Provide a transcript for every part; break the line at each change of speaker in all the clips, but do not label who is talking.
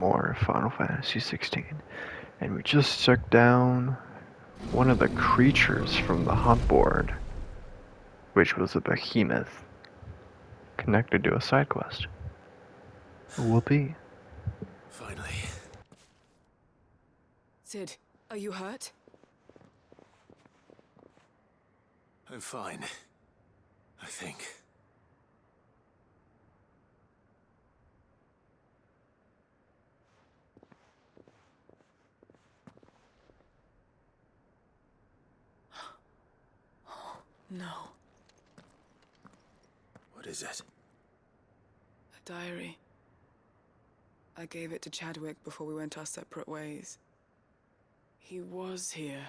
more Final Fantasy 16, and we just took down one of the creatures from the hunt board, which was a behemoth connected to a side quest. Who will be?
Finally.
Sid, are you hurt?
I'm fine. I think.
No.
What is it?
A diary. I gave it to Chadwick before we went our separate ways. He was here.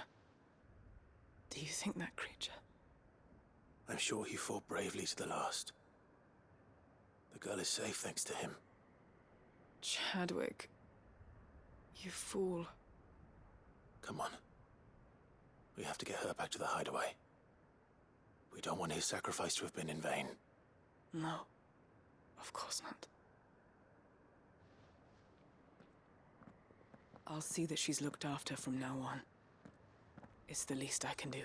Do you think that creature?
I'm sure he fought bravely to the last. The girl is safe thanks to him.
Chadwick. You fool.
Come on. We have to get her back to the hideaway. We don't want his sacrifice to have been in vain.
No. Of course not. I'll see that she's looked after from now on. It's the least I can do.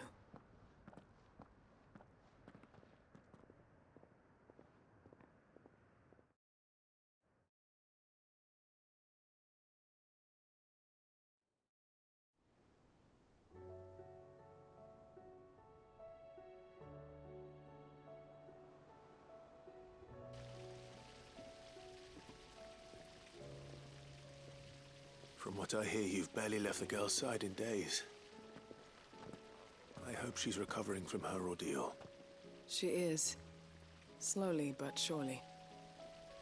From what I hear, you've barely left the girl's side in days. I hope she's recovering from her ordeal.
She is. Slowly but surely.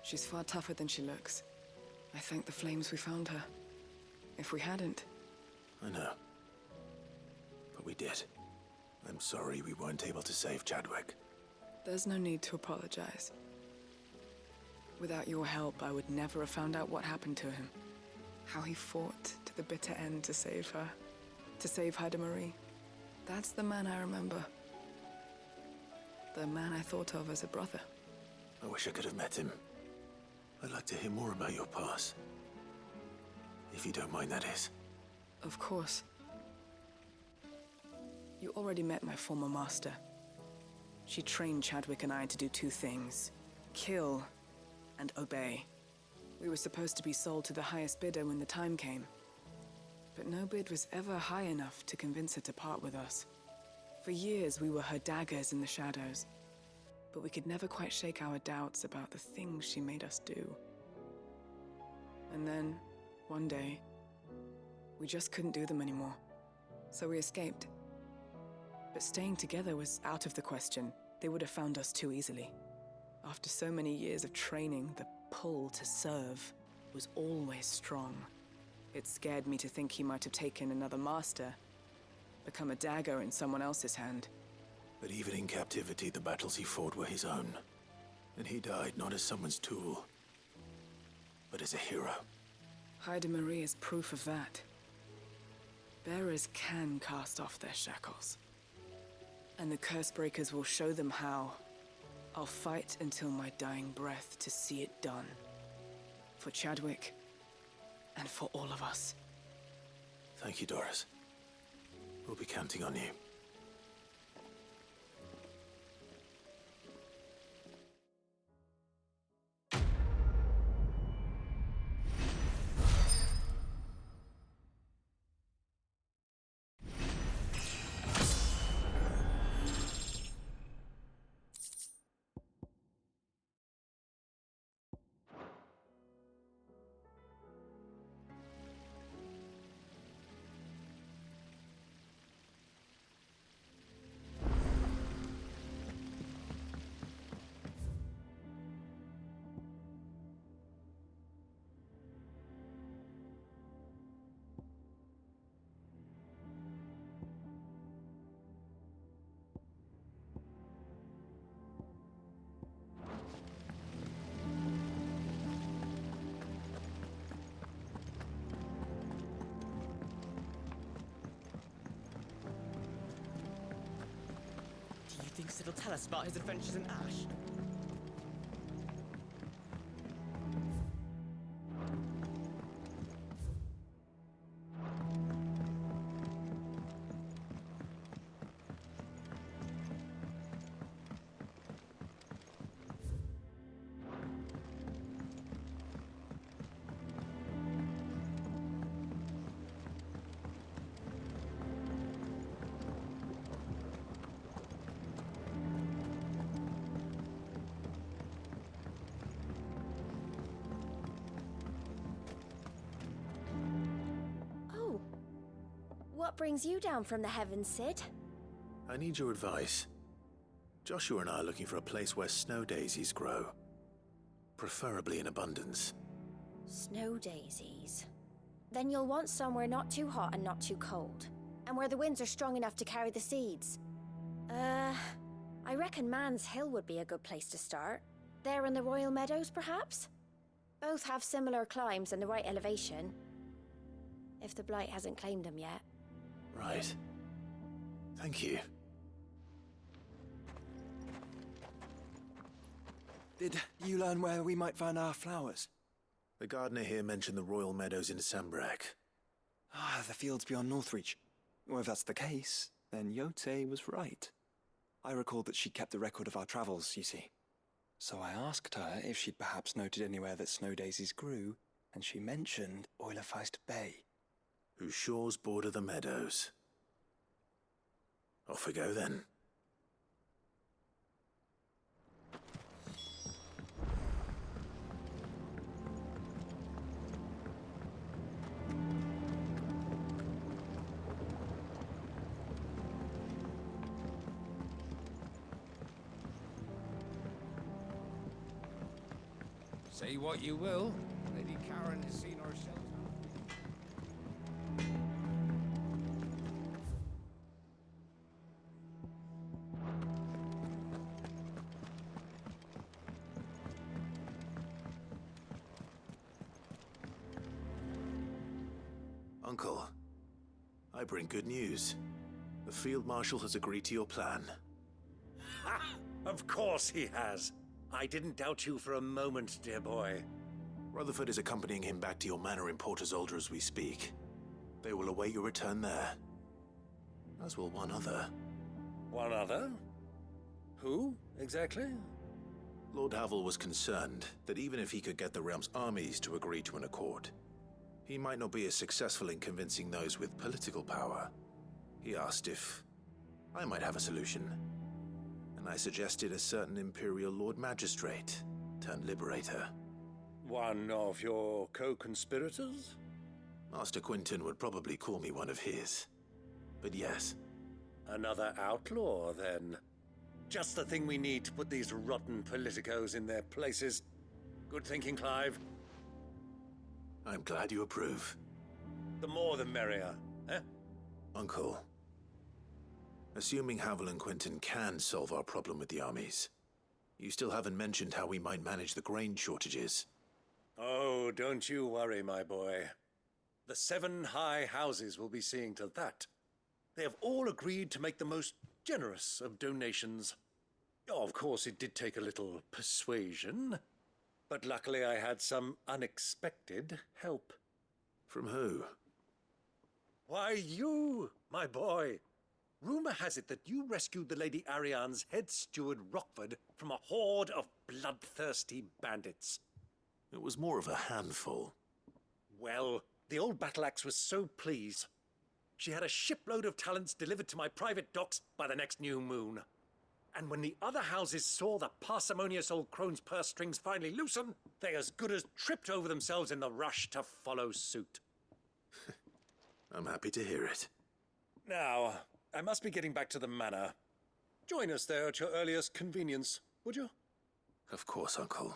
She's far tougher than she looks. I thank the flames we found her. If we hadn't...
I know. But we did. I'm sorry we weren't able to save Chadwick.
There's no need to apologize. Without your help, I would never have found out what happened to him. How he fought to the bitter end to save her. To save Haida Marie. That's the man I remember. The man I thought of as a brother.
I wish I could have met him. I'd like to hear more about your past. If you don't mind, that is.
Of course. You already met my former master. She trained Chadwick and I to do two things. Kill and obey. We were supposed to be sold to the highest bidder when the time came. But no bid was ever high enough to convince her to part with us. For years, we were her daggers in the shadows. But we could never quite shake our doubts about the things she made us do. And then, one day, we just couldn't do them anymore. So we escaped. But staying together was out of the question. They would have found us too easily. After so many years of training, the pull to serve was always strong. It scared me to think he might have taken another master, become a dagger in someone else's hand.
But even in captivity, the battles he fought were his own. And he died not as someone's tool, but as a hero.
Haida Marie is proof of that. Bearers can cast off their shackles. And the Cursebreakers will show them how. I'll fight until my dying breath to see it done. For Chadwick, and for all of us.
Thank you, Doris. We'll be counting on you.
Do you think Sid will tell us about his adventures in Ash?
What brings you down from the heavens, Sid?
I need your advice. Joshua and I are looking for a place where snow daisies grow. Preferably in abundance.
Snow daisies. Then you'll want somewhere not too hot and not too cold. And where the winds are strong enough to carry the seeds. I reckon Man's Hill would be a good place to start. There in the Royal Meadows, perhaps? Both have similar climbs and the right elevation. If the Blight hasn't claimed them yet.
Right. Thank you.
Did you learn where we might find our flowers?
The gardener here mentioned the Royal Meadows in Sambrek.
Ah, the fields beyond Northreach. Well, if that's the case, then Yote was right. I recalled that she kept the record of our travels, you see. So I asked her if she'd perhaps noted anywhere that snow daisies grew, and she mentioned Oilerfeist Bay.
Whose shores border the meadows. Off we go then.
Say what you will, Lady Karen has seen her shelter.
Uncle, I bring good news. The Field Marshal has agreed to your plan.
Ha! Of course he has. I didn't doubt you for a moment, dear boy.
Rutherford is accompanying him back to your manor in Porter's Alder as we speak. They will await your return there. As will one other.
One other? Who, exactly?
Lord Havel was concerned that even if he could get the realm's armies to agree to an accord, he might not be as successful in convincing those with political power. He asked if I might have a solution, and I suggested a certain Imperial Lord Magistrate turned Liberator.
One of your co-conspirators?
Master Quinton would probably call me one of his. But yes.
Another outlaw, then. Just the thing we need to put these rotten politicos in their places. Good thinking, Clive.
I'm glad you approve.
The more the merrier, eh?
Uncle, assuming Havel and Quinton can solve our problem with the armies, you still haven't mentioned how we might manage the grain shortages.
Oh, don't you worry, my boy. The 7 high houses will be seeing to that. They have all agreed to make the most generous of donations. Oh, of course, it did take a little persuasion, but luckily I had some unexpected help.
From who?
Why, you, my boy. Rumor has it that you rescued the Lady Ariane's head steward Rockford from a horde of bloodthirsty bandits.
It was more of a handful.
Well, the old battle-axe was so pleased. She had a shipload of talents delivered to my private docks by the next new moon. And when the other houses saw the parsimonious old crone's purse strings finally loosen, they as good as tripped over themselves in the rush to follow suit.
I'm happy to hear it.
Now, I must be getting back to the manor. Join us there at your earliest convenience, would you?
Of course, Uncle.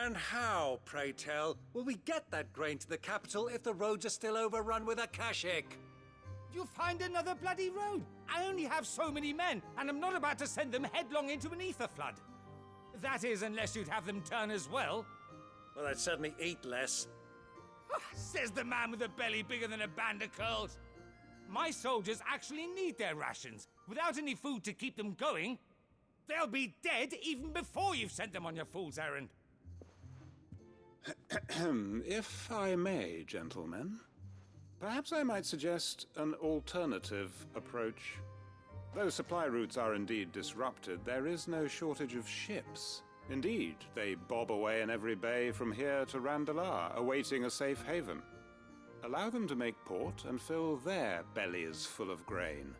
And how, pray tell, will we get that grain to the capital if the roads are still overrun with Akashic?
You'll find another bloody road. I only have so many men, and I'm not about to send them headlong into an ether flood. That is, unless you'd have them turn as well.
Well, I'd certainly eat less.
Says the man with a belly bigger than a band of curls. My soldiers actually need their rations. Without any food to keep them going, they'll be dead even before you've sent them on your fool's errand.
If I may, gentlemen, perhaps I might suggest an alternative approach. Though supply routes are indeed disrupted, there is no shortage of ships. Indeed, they bob away in every bay from here to Randalar, awaiting a safe haven. Allow them to make port and fill their bellies full of grain.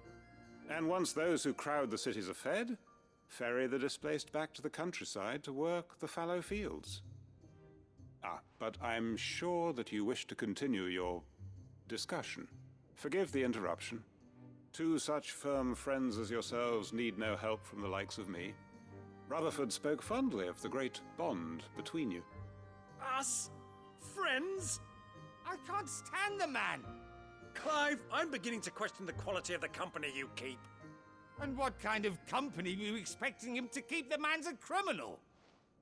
And once those who crowd the cities are fed, ferry the displaced back to the countryside to work the fallow fields. But I'm sure that you wish to continue your discussion. Forgive the interruption. Two such firm friends as yourselves need no help from the likes of me. Rutherford spoke fondly of the great bond between you.
Us? Friends?
I can't stand the man!
Clive, I'm beginning to question the quality of the company you keep.
And what kind of company were you expecting him to keep? The man's a criminal!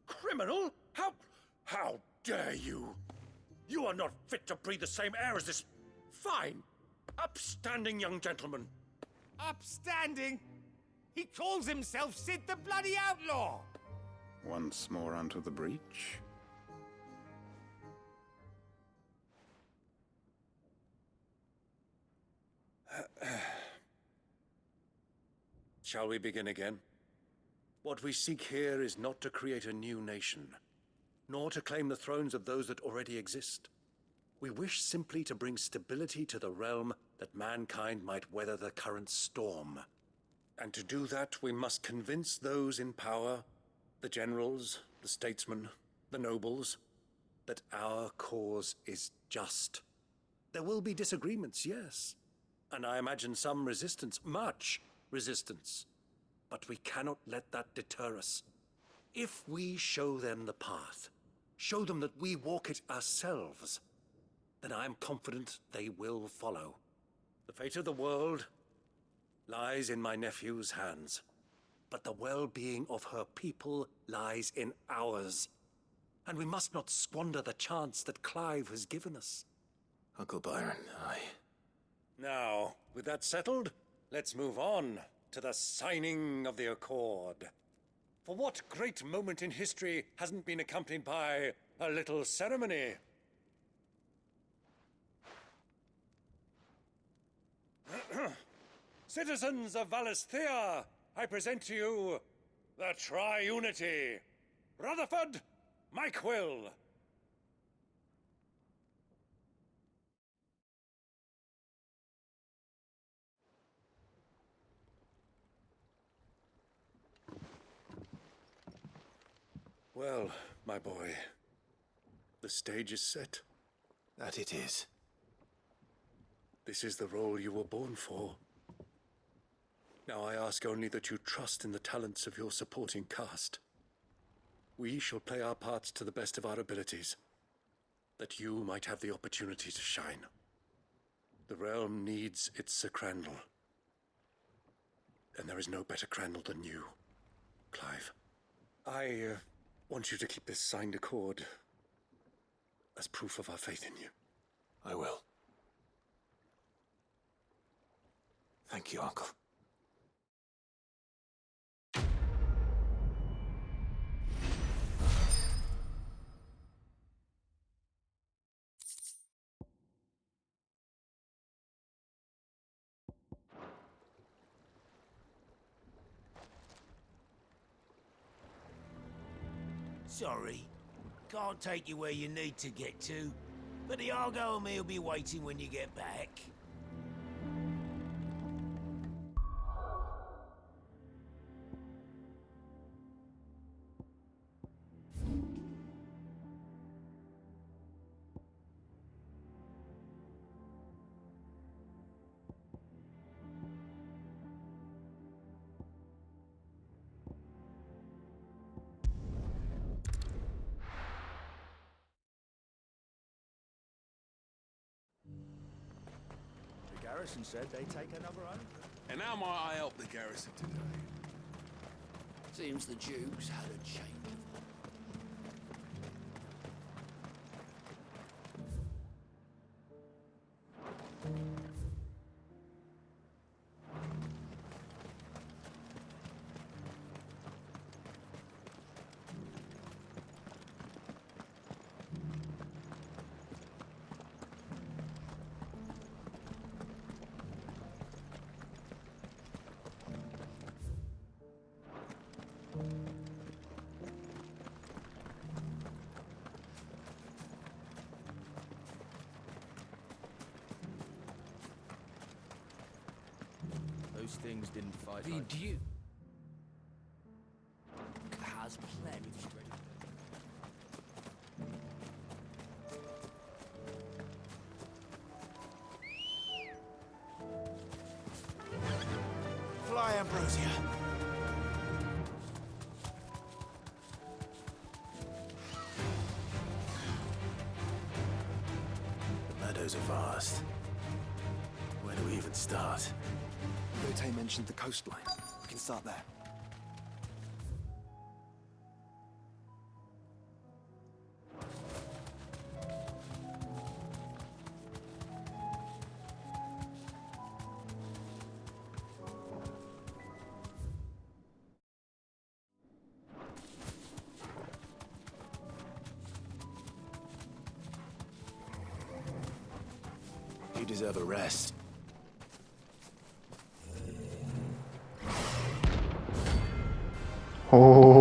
Criminal? How dare you? You are not fit to breathe the same air as this fine, upstanding young gentleman.
Upstanding? He calls himself Sid the Bloody Outlaw!
Once more onto the breach.
Shall we begin again? What we seek here is not to create a new nation, nor to claim the thrones of those that already exist. We wish simply to bring stability to the realm that mankind might weather the current storm. And to do that, we must convince those in power, the generals, the statesmen, the nobles, that our cause is just. There will be disagreements, yes, and I imagine some resistance, much resistance. But we cannot let that deter us. If we show them the path, show them that we walk it ourselves, then I am confident they will follow. The fate of the world lies in my nephew's hands, but the well-being of her people lies in ours. And we must not squander the chance that Clive has given us.
Uncle Byron,
Now, with that settled, let's move on to the signing of the Accord. For what great moment in history hasn't been accompanied by a little ceremony? Citizens of Valisthea, I present to you the Triunity. Rutherford, Mike Will. Well, my boy, the stage is set.
that it is.
This is the role you were born for. Now I ask only that you trust in the talents of your supporting cast. We shall play our parts to the best of our abilities, that you might have the opportunity to shine. The realm needs its Sir Crandall, and there is no better Crandall than you, Clive. I want you to keep this signed accord as proof of our faith in you.
I will. Thank you, Uncle.
Sorry, can't take you where you need to get to, but the Argo and me will be waiting when you get back.
The garrison said they'd take another oath.
And how might I help the garrison today?
Seems the Duke's had a change of heart. These things didn't fight.
Did you?
Has plenty. Fly, Ambrosia.
The meadows are vast. Where do we even start?
Yote mentioned the coastline. We can start there.
You deserve a rest.
Oh.